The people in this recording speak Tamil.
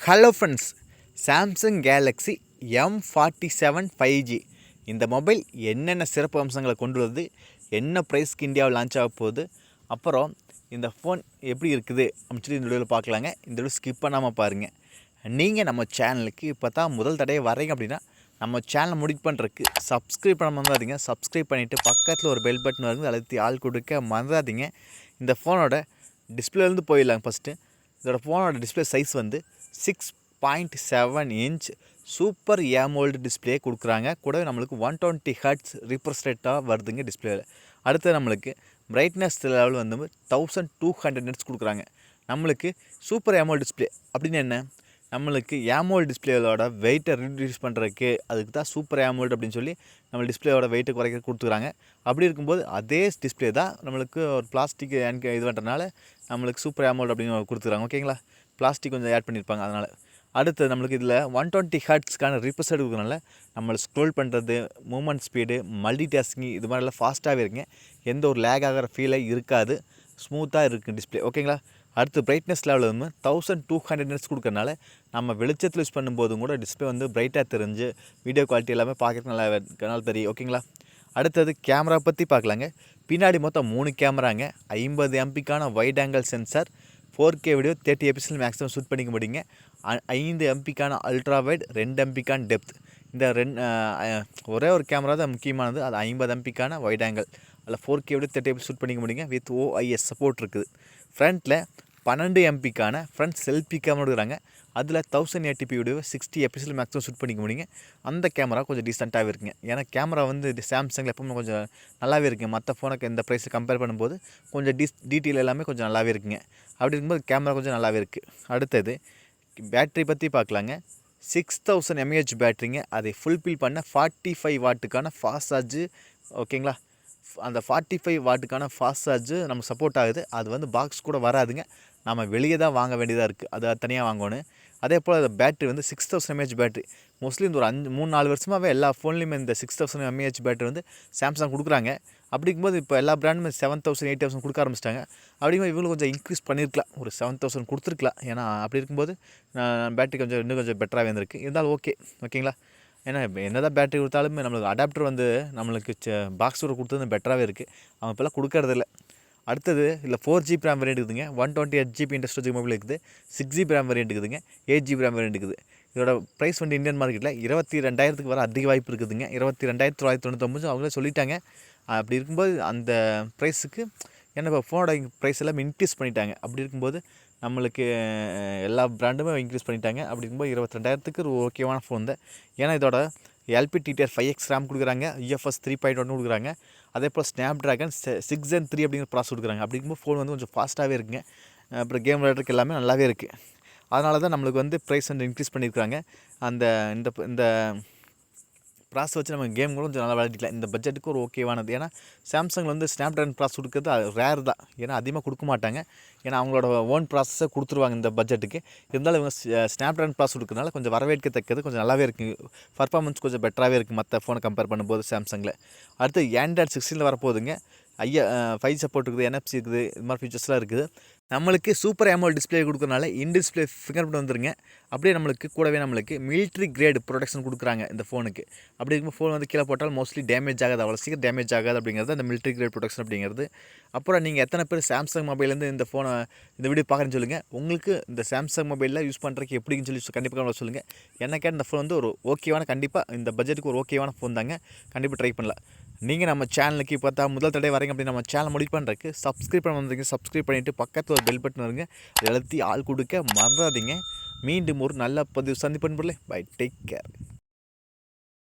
Hello friends, Samsung Galaxy M47 5G இந்த மொபைல் என்னென்ன சிறப்பு அம்சங்களை கொண்டு வருது, என்ன ப்ரைஸ்க்கு இந்தியாவில் லான்ச் ஆக போகுது, அப்புறம் இந்த ஃபோன் எப்படி இருக்குது அப்படின்னு சொல்லி இந்த வீடியோவில் பார்க்கலாங்க. இந்த வீடியோ ஸ்கிப் பண்ணாமல் பாருங்கள். நீங்கள் நம்ம சேனலுக்கு இப்போ தான் முதல் தடவை வரீங்க அப்படின்னா நம்ம சேனலை முடிவு பண்ணுறதுக்கு சப்ஸ்கிரைப் பண்ண மறந்துடாதீங்க. சப்ஸ்கிரைப் பண்ணிவிட்டு பக்கத்தில் ஒரு பெல் பட்டன் வருது, அழுத்தி ஆள் கொடுக்க மறந்துடாதீங்க. இந்த ஃபோனோட டிஸ்பிளேலேருந்து போயிடலாங்க. ஃபஸ்ட்டு இதோட ஃபோனோட டிஸ்பிளே சைஸ் வந்து 6.7 இன்ச் சூப்பர் AMOLED டிஸ்பிளே கொடுக்குறாங்க. கூட நம்மளுக்கு 120 ஹெர்ட்ஸ் ரிஃப்ரெஷ் ரேட்டாக வருதுங்க டிஸ்பிளேயில். அடுத்து நம்மளுக்கு பிரைட்னஸ் லெவல் வந்து 1200 நிட்ஸ் கொடுக்குறாங்க. நம்மளுக்கு சூப்பர் AMOLED டிஸ்பிளே அப்படின்னு என்ன, நம்மளுக்கு AMOLED டிஸ்பிளேயோட வெயிட்டை ரிடியூஸ் பண்ணுறதுக்கு அதுக்கு தான் சூப்பர் AMOLED அப்படின்னு சொல்லி நம்ம டிஸ்பிளேயோட வெயிட்டை குறைக்க கொடுத்துக்கிறாங்க. அப்படி இருக்கும்போது அதே டிஸ்பிளே தான் நம்மளுக்கு ஒரு பிளாஸ்டிக் இது பண்ணுறதுனால நம்மளுக்கு சூப்பர் AMOLED அப்படின்னு கொடுத்துக்கிறாங்க. ஓகேங்களா, பிளாஸ்டிக் கொஞ்சம் ஆட் பண்ணியிருப்பாங்க அதனால். அடுத்து நம்மளுக்கு இதில் 120 ஹெர்ட்ஸ்க்கான ரிஃப்ரெஷ் ரேட் இருக்கிறனால நம்மளை ஸ்க்ரோல் பண்ணுறது, மூவ்மெண்ட் ஸ்பீடு, மல்டி டாஸ்கிங் இது மாதிரிலாம் ஃபாஸ்ட்டாகவே இருக்குங்க. எந்த ஒரு லேக் ஆகிற ஃபீலே இருக்காது, ஸ்மூத்தாக இருக்குது டிஸ்பிளே. ஓகேங்களா. அடுத்து பிரைட்னஸ் லெவலில் வந்து 1200 நிட்ஸ் கொடுக்கறனால நம்ம வெளிச்சத்தில் யூஸ் பண்ணும்போதும் கூட டிஸ்பிளே வந்து பிரைட்டாக தெரிஞ்சு வீடியோ குவாலிட்டி எல்லாமே பார்க்குறதுக்கு நல்லா தெரியும். ஓகேங்களா. அடுத்தது கேமரா பற்றி பார்க்கலாங்க. பின்னாடி மொத்தம் 3 கேமராங்க. 50 எம்பிக்கான wide angle sensor, 4K video 30 எபிஎஸ்ல மேக்ஸிமம் ஷூட் பண்ணிக்க முடியுங்க. 5 எம்பிக்கான அல்ட்ரா வைட், 2 எம்பிக்கான டெப்த். இந்த ஒரே ஒரு கேமரா தான் முக்கியமானது, அது 50 எம்பிக்கான வைட் ஆங்கிள். அதில் 4K வீடியோ 30 எபிஎஸ் ஷூட் பண்ணிக்க முடியுங்க. வித் OIS சப்போர்ட் இருக்குது. ஃப்ரண்ட்டில் 12 எம்பிக்கான ஃப்ரண்ட் செல்ஃபி கேமரா எடுக்கிறாங்க. அதில் 1080p வீடியோ 60 எபிஎஸ்ல மேக்ஸிமம் ஷூட் பண்ணிக்க முடியுங்க. அந்த கேமரா கொஞ்சம் டீசெண்டாகவே இருக்குங்க. ஏன்னா கேமரா வந்து சாம்சங்கில் எப்பவுமே கொஞ்சம் நல்லாவே இருக்குங்க. மற்ற ஃபோனுக்கு இந்த ப்ரைஸை கம்பேர் பண்ணும்போது கொஞ்சம் டீட்டெயில் எல்லாமே கொஞ்சம் நல்லாவே இருக்குங்க. அப்படி இருக்கும்போது கேமரா கொஞ்சம் நல்லாவே இருக்குது. அடுத்தது பேட்ரி பற்றி பார்க்கலாங்க. 6000 mAh பேட்ரிங்க. அதை ஃபுல்ஃபில் பண்ண 45 வாட்டுக்கான ஃபாஸ்ட் சார்ஜு. ஓகேங்களா, அந்த 45 வாட்டுக்கான ஃபாஸ்ட் சார்ஜு நமக்கு சப்போர்ட் ஆகுது. அது வந்து பாக்ஸ் கூட வராதுங்க, நம்ம வெளியே தான் வாங்க வேண்டியதாக இருக்குது, அது தனியாக வாங்கணும். அதே போல் அந்த பேட்ரி வந்து 6000 mAh பேட்ரி. மோஸ்ட்லி இந்த ஒரு 3-4 வருஷமாகவே எல்லா ஃபோன்லேயுமே இந்த 6000 mAh பேட்ரி வந்து சாம்சங் கொடுக்குறாங்க. அப்படிங்கும்போது இப்போ எல்லா பிராண்டுமே 7000 8000 கொடுக்க ஆரம்பிச்சிட்டாங்க. அப்படிங்கும்போது இவங்களும் கொஞ்சம் இன்க்ரீஸ் பண்ணியிருக்கலாம், ஒரு 7000 கொடுத்துருக்கலாம். ஏன்னா அப்படி இருக்கும்போது பேட்ரி கொஞ்சம் இன்னும் கொஞ்சம் பெட்டராக வந்திருக்கு. இருந்தாலும் ஓகேங்களா. ஏன்னா இப்போ என்ன தான் பேட்ரி கொடுத்தாலுமே நம்மளுக்கு அடாப்டர் வந்து நம்மளுக்கு பாக்ஸோட கொடுத்தது பெட்டராகவே இருக்குது. அவங்க இப்போல்லாம் கொடுக்கறதில்ல. அடுத்தது இல்லை 4GB ரேம் வேரியன்ட் இருக்குதுங்க. 128GB இன்டர்ஸ்டோரேஜ் மொபைல் இருக்குது. 6GB ரேம் வேரியன்ட் இருக்குதுங்க. 8GB ரேம் வேரியன்ட் இருக்குது. இதோட ப்ரைஸ் வந்து இந்தியன் மார்க்கெட்டில் 22,000 வர அதிக வாய்ப்பு இருக்குதுங்க. 22,999 அவங்களே சொல்லிட்டாங்க. அப்படி இருக்கும்போது அந்த ப்ரைஸுக்கு ஏன்னா இப்போ ஃபோனோட ப்ரைஸ் எல்லாம் இன்க்ரீஸ் பண்ணிட்டாங்க. அப்படி இருக்கும்போது நம்மளுக்கு எல்லா பிராண்டுமே இன்க்ரீஸ் பண்ணிட்டாங்க. அப்படி இருக்கும்போது 22,000 ஒரு ஓகேவான ஃபோன் தான். ஏன்னா இதோட LPDDR 5X ரேம் கொடுக்குறாங்க, UFS 3.1 கொடுக்குறாங்க. அதே போல் ஸ்னாப்ட்ராகன் 6 Gen 3 அப்படிங்கிற ப்ராசஸ் கொடுக்குறாங்க. அப்படிங்கும்போது ஃபோன் வந்து கொஞ்சம் ஃபாஸ்ட்டாகவே இருக்குங்க. அப்புறம் கேம் விளையாடுறதுக்கு எல்லாமே நல்லாவே இருக்குது. அதனால தான் நம்மளுக்கு வந்து ப்ரைஸ் வந்து இன்க்ரீஸ் பண்ணியிருக்காங்க. அந்த இந்த ப்ராசஸ் வச்சு நம்ம கேம் கூட கொஞ்சம் நல்லா விளையாடிக்கலாம். இந்த பட்ஜெட்டுக்கு ஒரு ஓகேவானது. ஏன்னா சாம்சங்கில் வந்து ஸ்னாப்ட்ராகன் ப்ராசஸ் கொடுக்குறது ரேர் தான். ஏன்னா அதிகமாக கொடுக்க மாட்டாங்க. ஏன்னா அவங்களோட ஓன் ப்ராசஸை கொடுத்துருவாங்க இந்த பட்ஜெட்டுக்கு. இருந்தாலும் இவங்க ஸ்னாப்ட்ராகன் ப்ராசஸ் கொடுக்கறதுனால கொஞ்சம் வரவேற்கத்தக்கது, கொஞ்சம் நல்லாவே இருக்குது. பர்ஃபார்மன்ஸ் கொஞ்சம் பெட்டராகவே இருக்குது மற்ற ஃபோனை கம்பேர் பண்ணும்போது சாம்சங்கில். அடுத்து Android 16 வரப்போகுதுங்க. 5 சப்போர்ட் இருக்குது, NFC இருக்குது, இது மாதிரி ஃபீச்சர்ஸ்லாம் இருக்குது. நம்மளுக்கு சூப்பர் AMOLED டிஸ்பிளே கொடுக்கறனால இன் டிஸ்பிளே ஃபிங்கர் பிரிண்ட் வந்துருங்க. அப்படியே நம்மளுக்கு கூடவே நம்மளுக்கு மிலிட்ரி கிரேட் ப்ரொடெக்ஷன் கொடுக்குறாங்க இந்த ஃபோனுக்கு. அப்படி இருக்கும்போது ஃபோன் வந்து கீழே போட்டால் மோஸ்ட்லி டேமேஜ் ஆகாது, அவ்வளோ சீக்கிரம் டேமேஜ் ஆகாது அப்படிங்கிறது அந்த மிலிட்ரி கிரேட் ப்ரொடெக்ஷன் அப்படிங்கிறது. அப்புறம் நீங்கள் எத்தனை பேர் சாம்சங் மொபைல்லேருந்து இந்த ஃபோனை இந்த வீடியோ பார்க்குறேன்னு சொல்லுங்கள். உங்களுக்கு இந்த சாம்சங் மொபைலில் யூஸ் பண்ணுறதுக்கு எப்படின்னு சொல்லி கண்டிப்பாக சொல்லுங்கள். எனக்கு இந்த ஃபோன் வந்து ஒரு ஓகேவான, கண்டிப்பாக இந்த பட்ஜெட்டுக்கு ஒரு ஓகேவான ஃபோன் தாங்க. கண்டிப்பாக ட்ரை பண்ணலாம். நீங்கள் நம்ம சேனலுக்கு இப்போ தான் முதல் தடவை வரீங்க அப்படின்னு நம்ம சேனல் முடிவு பண்ணுறதுக்கு சப்ஸ்கிரைப் பண்ண வந்துருங்க. சப்ஸ்கிரைப் பண்ணிவிட்டு பக்கத்தில் ஒரு பெல் பட்டன் வருங்க, அதை அழுத்தி ஆள் கொடுக்க மறந்துடாதீங்க. மீண்டும் ஒரு நல்ல பதிவு சந்திப்பேன். Bye, take care.